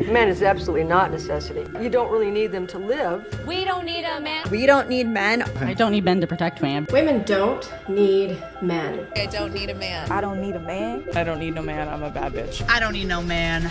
Man is absolutely not necessity. You don't really need them to live. We don't need a man. We don't need men. I don't need men to protect me. Women don't need men. I don't need a man. I don't need a man. I don't need no man. I'm a bad bitch. I don't need no man.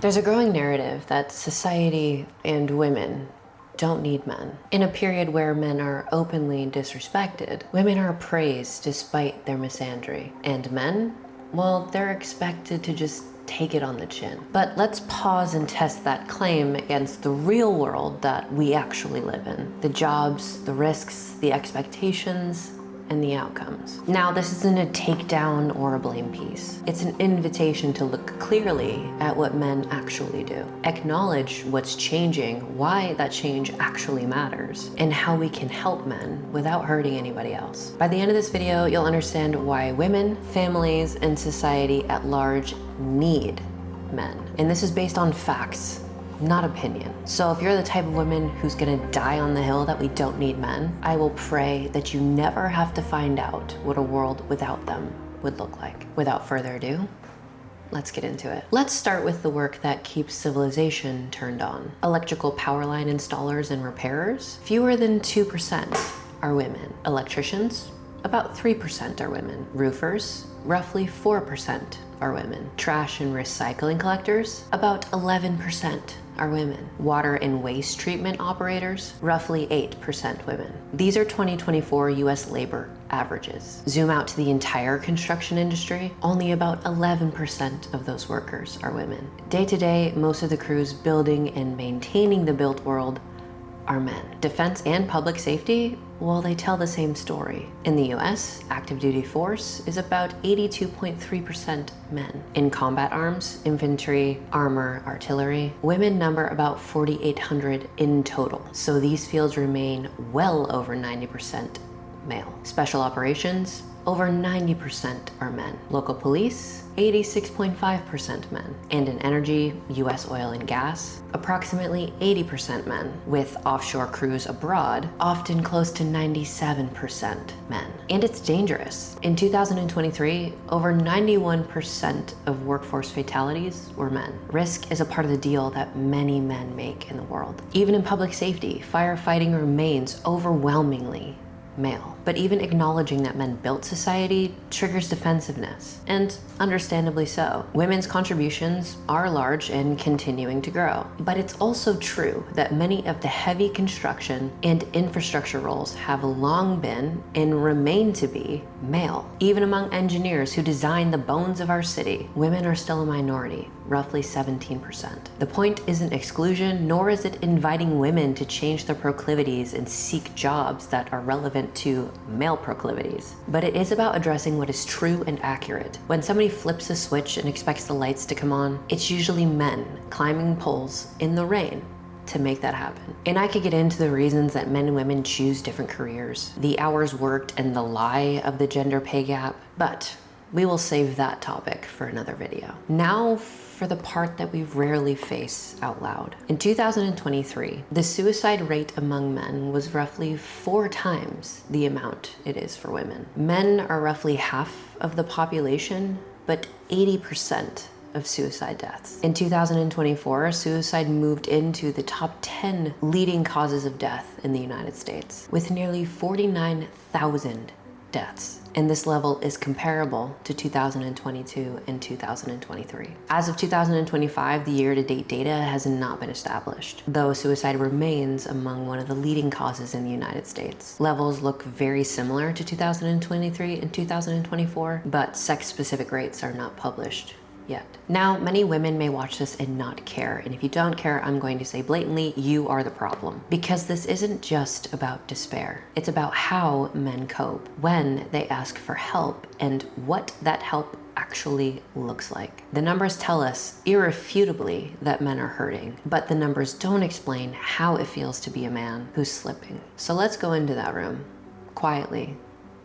There's a growing narrative that society and women don't need men. In a period where men are openly disrespected, women are praised despite their misandry. And men, well, they're expected to just take it on the chin. But let's pause and test that claim against the real world that we actually live in. The jobs, the risks, the expectations, and the outcomes. Now, this isn't a takedown or a blame piece. It's an invitation to look clearly at what men actually do. Acknowledge what's changing, why that change actually matters, and how we can help men without hurting anybody else. By the end of this video, you'll understand why women, families, and society at large need men. And this is based on facts, not opinion. So if you're the type of woman who's gonna die on the hill that we don't need men, I will pray that you never have to find out what a world without them would look like. Without further ado, let's get into it. Let's start with the work that keeps civilization turned on. Electrical power line installers and repairers, fewer than 2% are women. Electricians, about 3% are women. Roofers, roughly 4% are women. Trash and recycling collectors, about 11% are women. Water and waste treatment operators, roughly 8% women. These are 2024 US labor averages. Zoom out to the entire construction industry, only about 11% of those workers are women. Day to day, most of the crews building and maintaining the built world are men. Defense and public safety, well, they tell the same story. In the US, active duty force is about 82.3% men. In combat arms, infantry, armor, artillery, women number about 4,800 in total. So these fields remain well over 90% male. Special operations, over 90% are men. Local police, 86.5% men. And in energy, US oil and gas, approximately 80% men, with offshore crews abroad, often close to 97% men. And it's dangerous. In 2023, over 91% of workforce fatalities were men. Risk is a part of the deal that many men make in the world. Even in public safety, firefighting remains overwhelmingly male. But even acknowledging that men built society triggers defensiveness, and understandably so. Women's contributions are large and continuing to grow. But it's also true that many of the heavy construction and infrastructure roles have long been and remain to be male. Even among engineers who design the bones of our city, women are still a minority, roughly 17%. The point isn't exclusion, nor is it inviting women to change their proclivities and seek jobs that are relevant to male proclivities. But it is about addressing what is true and accurate. When somebody flips a switch and expects the lights to come on, it's usually men climbing poles in the rain to make that happen. And I could get into the reasons that men and women choose different careers, the hours worked and the lie of the gender pay gap, but we will save that topic for another video. Now for the part that we rarely face out loud. In 2023, the suicide rate among men was roughly 4 times the amount it is for women. Men are roughly half of the population, but 80% of suicide deaths. In 2024, suicide moved into the top 10 leading causes of death in the United States, with nearly 49,000 deaths. And this level is comparable to 2022 and 2023. As of 2025, the year-to-date data has not been established, though suicide remains among one of the leading causes in the United States. Levels look very similar to 2023 and 2024, but sex-specific rates are not published yet. Now, many women may watch this and not care, and if you don't care, I'm going to say blatantly, you are the problem. Because this isn't just about despair. It's about how men cope when they ask for help and what that help actually looks like. The numbers tell us irrefutably that men are hurting, but the numbers don't explain how it feels to be a man who's slipping. So let's go into that room, quietly,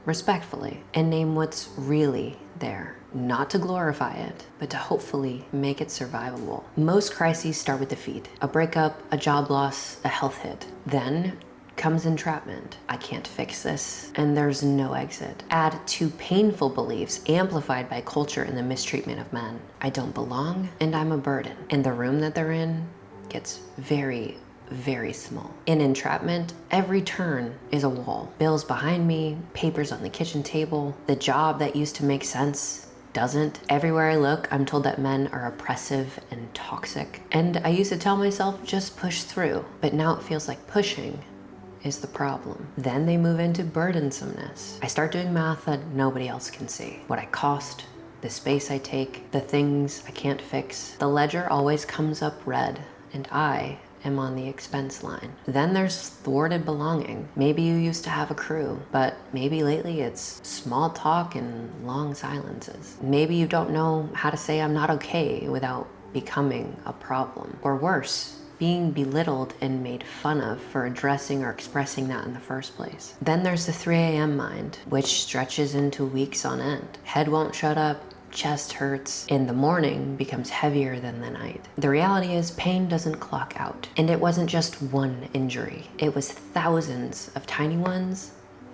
respectfully, and name what's really there. Not to glorify it, but to hopefully make it survivable. Most crises start with defeat. A breakup, a job loss, a health hit. Then comes entrapment. I can't fix this, and there's no exit. Add two painful beliefs amplified by culture and the mistreatment of men. I don't belong, and I'm a burden. And the room that they're in gets very, very small. In entrapment, every turn is a wall. Bills behind me, papers on the kitchen table, the job that used to make sense doesn't. Everywhere I look, I'm told that men are oppressive and toxic. And I used to tell myself, just push through. But now it feels like pushing is the problem. Then they move into burdensomeness. I start doing math that nobody else can see. What I cost, the space I take, the things I can't fix. The ledger always comes up red, and I am on the expense line. Then there's thwarted belonging. Maybe you used to have a crew, but maybe lately it's small talk and long silences. Maybe you don't know how to say I'm not okay without becoming a problem. Or worse, being belittled and made fun of for addressing or expressing that in the first place. Then there's the 3 a.m. mind, which stretches into weeks on end. Head won't shut up, chest hurts, and the morning becomes heavier than the night. The reality is pain doesn't clock out. And it wasn't just one injury. It was thousands of tiny ones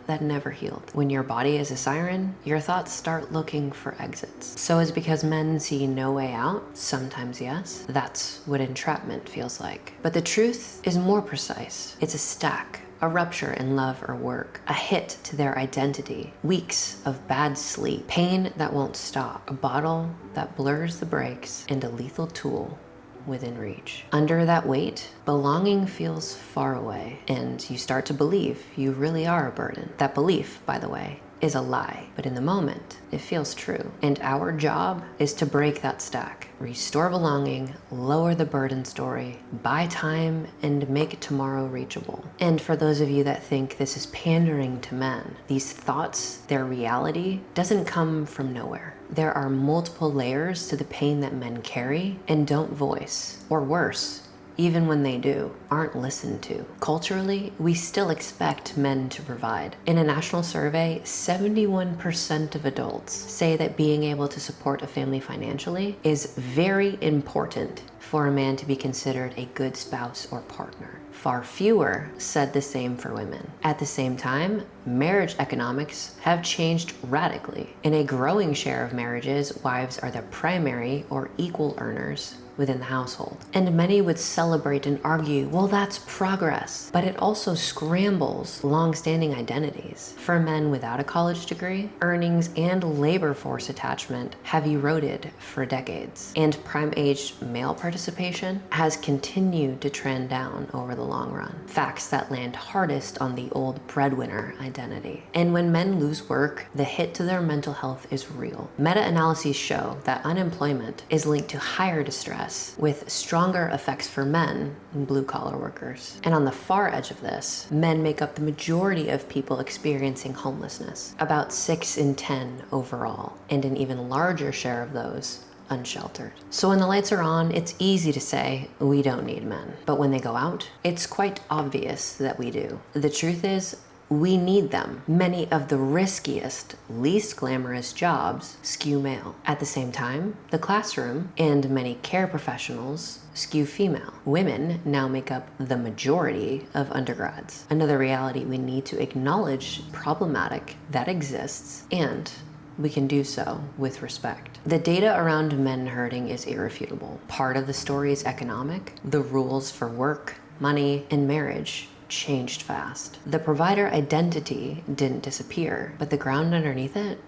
that never healed. When your body is a siren, your thoughts start looking for exits. So is because men see no way out? Sometimes yes. That's what entrapment feels like. But the truth is more precise. It's a stack. A rupture in love or work, a hit to their identity, weeks of bad sleep, pain that won't stop, a bottle that blurs the brakes, and a lethal tool within reach. Under that weight, belonging feels far away, and you start to believe you really are a burden. That belief, by the way, is a lie, but in the moment, it feels true. And our job is to break that stack, restore belonging, lower the burden story, buy time, and make tomorrow reachable. And for those of you that think this is pandering to men, these thoughts, their reality, doesn't come from nowhere. There are multiple layers to the pain that men carry and don't voice, or worse, even when they do, aren't listened to. Culturally, we still expect men to provide. In a national survey, 71% of adults say that being able to support a family financially is very important for a man to be considered a good spouse or partner. Far fewer said the same for women. At the same time, marriage economics have changed radically. In a growing share of marriages, wives are the primary or equal earners within the household. And many would celebrate and argue, well, that's progress. But it also scrambles long-standing identities. For men without a college degree, earnings and labor force attachment have eroded for decades. And prime-aged male participation has continued to trend down over the long run. Facts that land hardest on the old breadwinner identity. And when men lose work, the hit to their mental health is real. Meta-analyses show that unemployment is linked to higher distress, with stronger effects for men than blue-collar workers. And on the far edge of this, men make up the majority of people experiencing homelessness, about 6 in 10 overall, and an even larger share of those unsheltered. So when the lights are on, it's easy to say, we don't need men. But when they go out, it's quite obvious that we do. The truth is, we need them. Many of the riskiest, least glamorous jobs skew male. At the same time, the classroom and many care professionals skew female. Women now make up the majority of undergrads. Another reality we need to acknowledge problematic that exists, and we can do so with respect. The data around men hurting is irrefutable. Part of the story is economic. The rules for work, money, and marriage changed fast. The provider identity didn't disappear, but the ground underneath it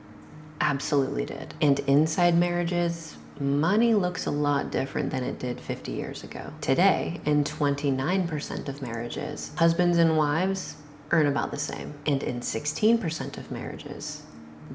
absolutely did. And inside marriages, money looks a lot different than it did 50 years ago. Today, in 29% of marriages, husbands and wives earn about the same. And in 16% of marriages,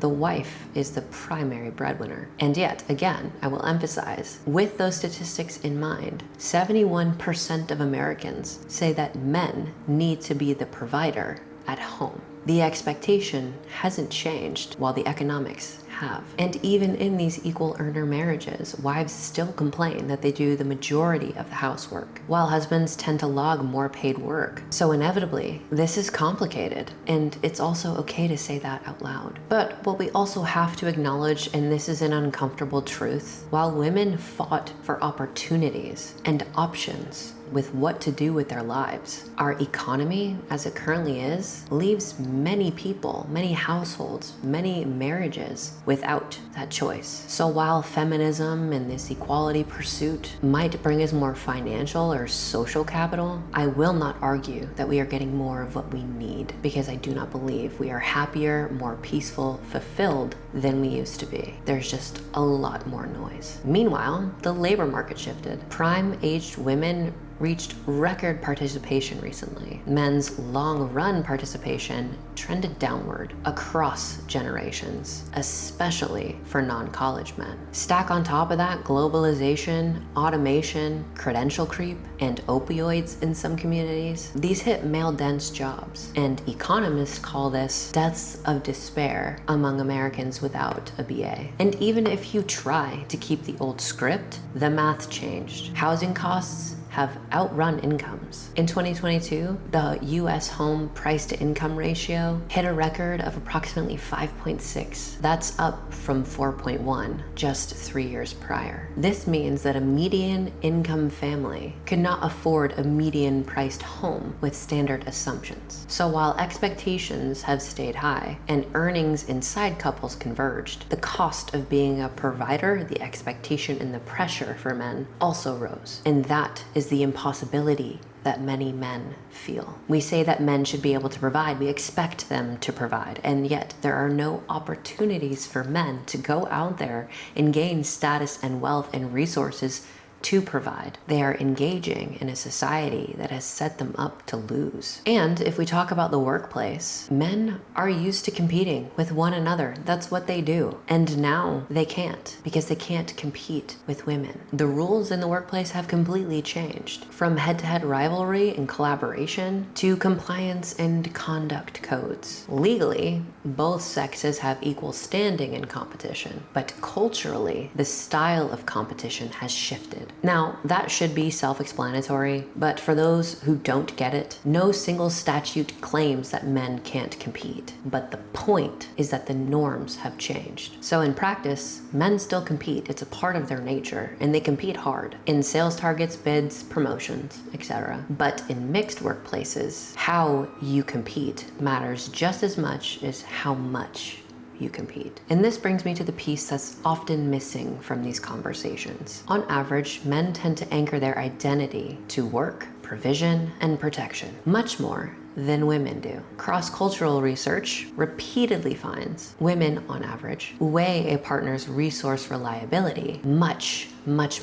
the wife is the primary breadwinner. And yet, again, I will emphasize, with those statistics in mind, 71% of Americans say that men need to be the provider at home. The expectation hasn't changed while the economics have. And even in these equal earner marriages, wives still complain that they do the majority of the housework, while husbands tend to log more paid work. So inevitably, this is complicated, and it's also okay to say that out loud. But what we also have to acknowledge, and this is an uncomfortable truth, while women fought for opportunities and options with what to do with their lives, our economy, as it currently is, leaves many people, many households, many marriages without that choice. So while feminism and this equality pursuit might bring us more financial or social capital, I will not argue that we are getting more of what we need, because I do not believe we are happier, more peaceful, fulfilled than we used to be. There's just a lot more noise. Meanwhile, the labor market shifted. Prime-aged women reached record participation recently. Men's long-run participation trended downward across generations, especially for non-college men. Stack on top of that globalization, automation, credential creep, and opioids in some communities. These hit male-dense jobs, and economists call this deaths of despair among Americans without a BA. And even if you try to keep the old script, the math changed. Housing costs have outrun incomes. In 2022, the US home price to income ratio hit a record of approximately 5.6. That's up from 4.1 just 3 years prior. This means that a median income family could not afford a median priced home with standard assumptions. So while expectations have stayed high and earnings inside couples converged, the cost of being a provider, the expectation and the pressure for men also rose. And that is the impossibility that many men feel. We say that men should be able to provide, we expect them to provide, and yet there are no opportunities for men to go out there and gain status and wealth and resources to provide. They are engaging in a society that has set them up to lose. And if we talk about the workplace, men are used to competing with one another. That's what they do. And now they can't, because they can't compete with women. The rules in the workplace have completely changed, from head-to-head rivalry and collaboration to compliance and conduct codes. Legally, both sexes have equal standing in competition, but culturally, the style of competition has shifted. Now, that should be self-explanatory, but for those who don't get it, no single statute claims that men can't compete. But the point is that the norms have changed. So in practice, men still compete. It's a part of their nature, and they compete hard in sales targets, bids, promotions, etc. But in mixed workplaces, how you compete matters just as much as how much you compete. And this brings me to the piece that's often missing from these conversations. On average, men tend to anchor their identity to work, provision, and protection, much more than women do. Cross-cultural research repeatedly finds women, on average, weigh a partner's resource reliability much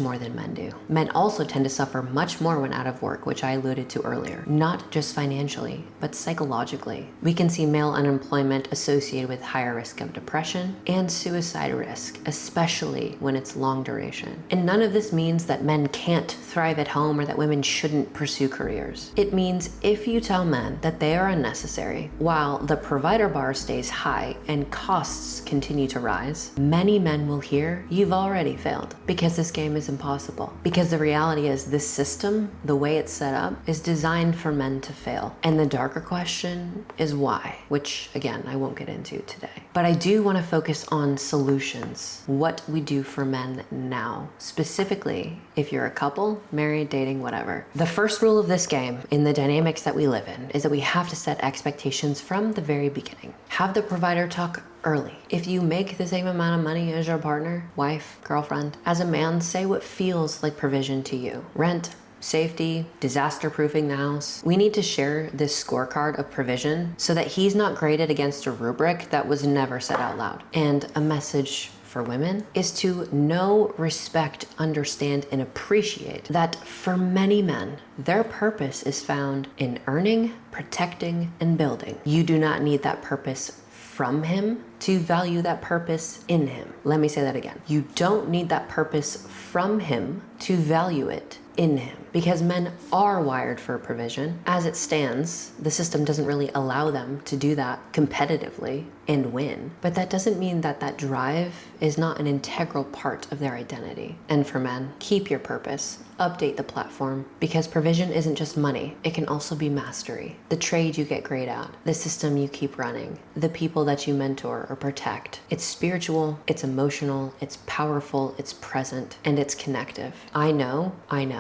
more than men do. Men also tend to suffer much more when out of work, which I alluded to earlier, not just financially, but psychologically. We can see male unemployment associated with higher risk of depression and suicide risk, especially when it's long duration. And none of this means that men can't thrive at home or that women shouldn't pursue careers. It means if you tell men that they are unnecessary, while the provider bar stays high and costs continue to rise, many men will hear, "You've already failed," because this game is impossible. Because the reality is this system, the way it's set up, is designed for men to fail. And the darker question is why, which again, I won't get into today. But I do want to focus on solutions, what we do for men now, specifically if you're a couple, married, dating, whatever. The first rule of this game in the dynamics that we live in is that we have to set expectations from the very beginning. Have the provider talk early. If you make the same amount of money as your partner, wife, girlfriend, as a man, say what feels like provision to you. Rent, safety, disaster-proofing the house. We need to share this scorecard of provision so that he's not graded against a rubric that was never said out loud. And a message for women is to know, respect, understand, and appreciate that for many men, their purpose is found in earning, protecting, and building. You do not need that purpose from him to value that purpose in him. Let me say that again. You don't need that purpose from him to value it in him. because men are wired for provision. As it stands, the system doesn't really allow them to do that competitively and win. But that doesn't mean that that drive is not an integral part of their identity. And for men, keep your purpose. Update the platform, because provision isn't just money. It can also be mastery. The trade you get great at, the system you keep running, the people that you mentor or protect. It's spiritual, it's emotional, it's powerful, it's present, and it's connective. I know, and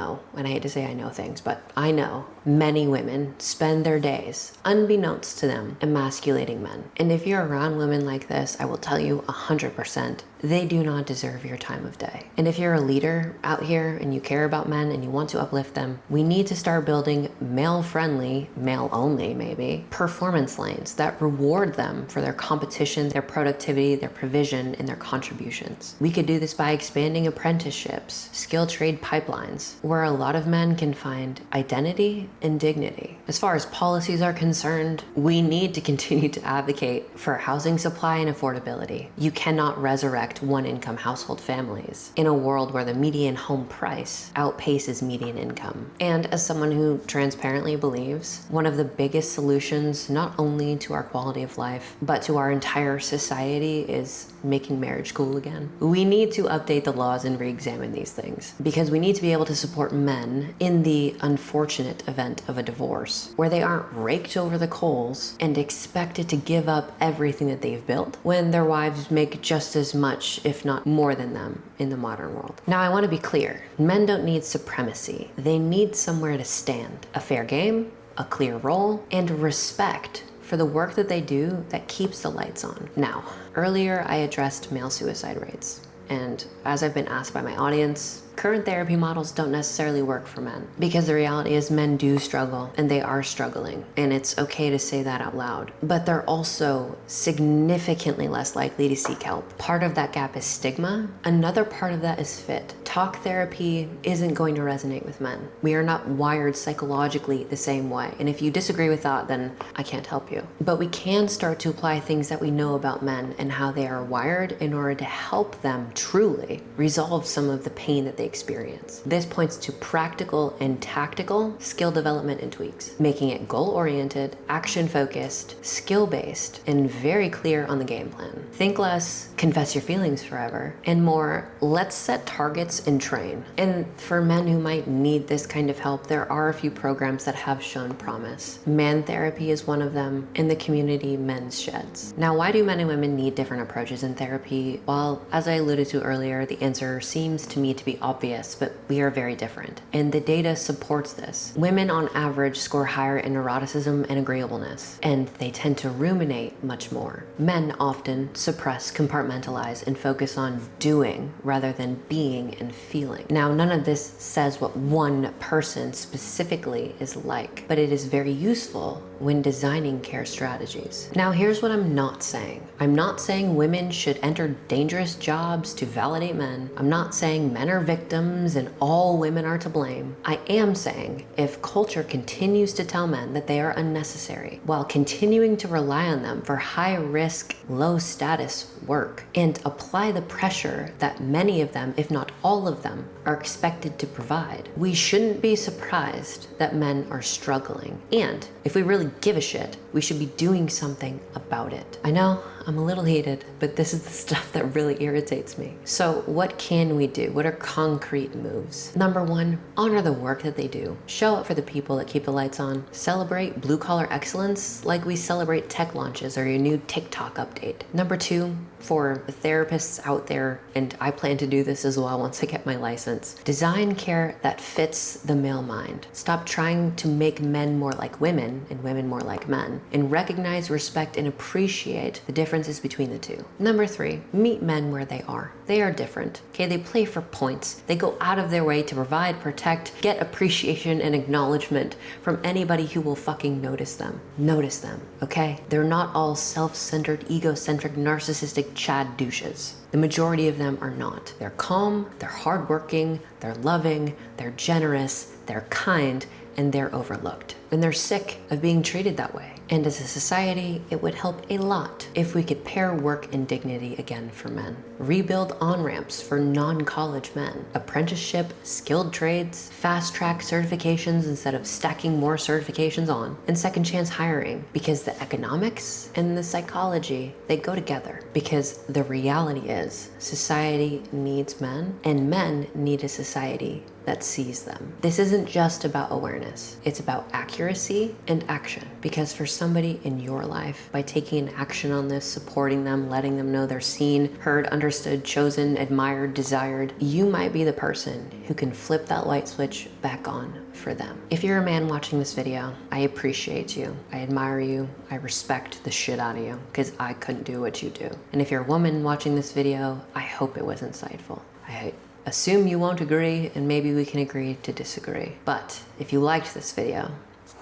I hate to say I know things, but I know many women spend their days, unbeknownst to them, emasculating men. And if you're around women like this, I will tell you 100%, they do not deserve your time of day. And if you're a leader out here and you care about men and you want to uplift them, we need to start building male-friendly, male-only maybe, performance lanes that reward them for their competition, their productivity, their provision, and their contributions. We could do this by expanding apprenticeships, skilled trade pipelines, where a lot of men can find identity and dignity. As far as policies are concerned, we need to continue to advocate for housing supply and affordability. You cannot resurrect one-income household families in a world where the median home price outpaces median income. And as someone who transparently believes one of the biggest solutions not only to our quality of life, but to our entire society is making marriage cool again, we need to update the laws and re-examine these things, because we need to be able to support men in the unfortunate event of a divorce, where they aren't raked over the coals and expected to give up everything that they've built when their wives make just as much, if not more than them, in the modern world. Now, I want to be clear. Men don't need supremacy. They need somewhere to stand. A fair game, a clear role, and respect for the work that they do that keeps the lights on. Now, earlier I addressed male suicide rates. And as I've been asked by my audience, current therapy models don't necessarily work for men, because the reality is men do struggle, and they are struggling, and it's okay to say that out loud. But they're also significantly less likely to seek help. Part of that gap is stigma. Another part of that is fit. Talk therapy isn't going to resonate with men. We are not wired psychologically the same way, and if you disagree with that, then I can't help you. But we can start to apply things that we know about men and how they are wired in order to help them truly resolve some of the pain that they experience. This points to practical and tactical skill development and tweaks, making it goal-oriented, action-focused, skill-based, and very clear on the game plan. Think less, confess your feelings forever, and more, let's set targets and train. And for men who might need this kind of help, there are a few programs that have shown promise. Man therapy is one of them, and the community Men's Sheds. Now, why do men and women need different approaches in therapy? Well, as I alluded to earlier, the answer seems to me to be obvious, but we are very different. And the data supports this. Women on average score higher in neuroticism and agreeableness, and they tend to ruminate much more. Men often suppress, compartmentalize, and focus on doing rather than being and feeling. Now, none of this says what one person specifically is like, but it is very useful when designing care strategies. Now, here's what I'm not saying. I'm not saying women should enter dangerous jobs to validate men. I'm not saying men are victims and all women are to blame. I am saying if culture continues to tell men that they are unnecessary while continuing to rely on them for high risk, low status work and apply the pressure that many of them, if not all of them, are expected to provide, we shouldn't be surprised that men are struggling. And if we really give a shit, we should be doing something about it. I know I'm a little heated, but this is the stuff that really irritates me. So what can we do? What are concrete moves? Number one, honor the work that they do. Show up for the people that keep the lights on. Celebrate blue collar excellence like we celebrate tech launches or your new TikTok update. Number two, for the therapists out there, and I plan to do this as well once I get my license, design care that fits the male mind. Stop trying to make men more like women and women more like men, and recognize, respect, and appreciate the differences between the two. Number three, meet men where they are. They are different, okay? They play for points. They go out of their way to provide, protect, get appreciation and acknowledgement from anybody who will fucking notice them. Notice them, okay? They're not all self-centered, egocentric, narcissistic Chad douches. The majority of them are not. They're calm, they're hardworking, they're loving, they're generous, they're kind, and they're overlooked. And they're sick of being treated that way. And as a society, it would help a lot if we could pair work and dignity again for men. Rebuild on-ramps for non-college men. Apprenticeship, skilled trades, fast-track certifications instead of stacking more certifications on, and second chance hiring, because the economics and the psychology, they go together. Because the reality is, society needs men, and men need a society that sees them. This isn't just about awareness. It's about accuracy and action. Because for somebody in your life, by taking action on this, supporting them, letting them know they're seen, heard, understood, chosen, admired, desired, you might be the person who can flip that light switch back on for them. If you're a man watching this video, I appreciate you. I admire you. I respect the shit out of you, because I couldn't do what you do. And if you're a woman watching this video, I hope it was insightful. I assume you won't agree, and maybe we can agree to disagree. But if you liked this video,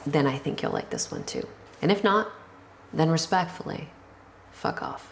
then I think you'll like this one too. And if not, then respectfully, fuck off.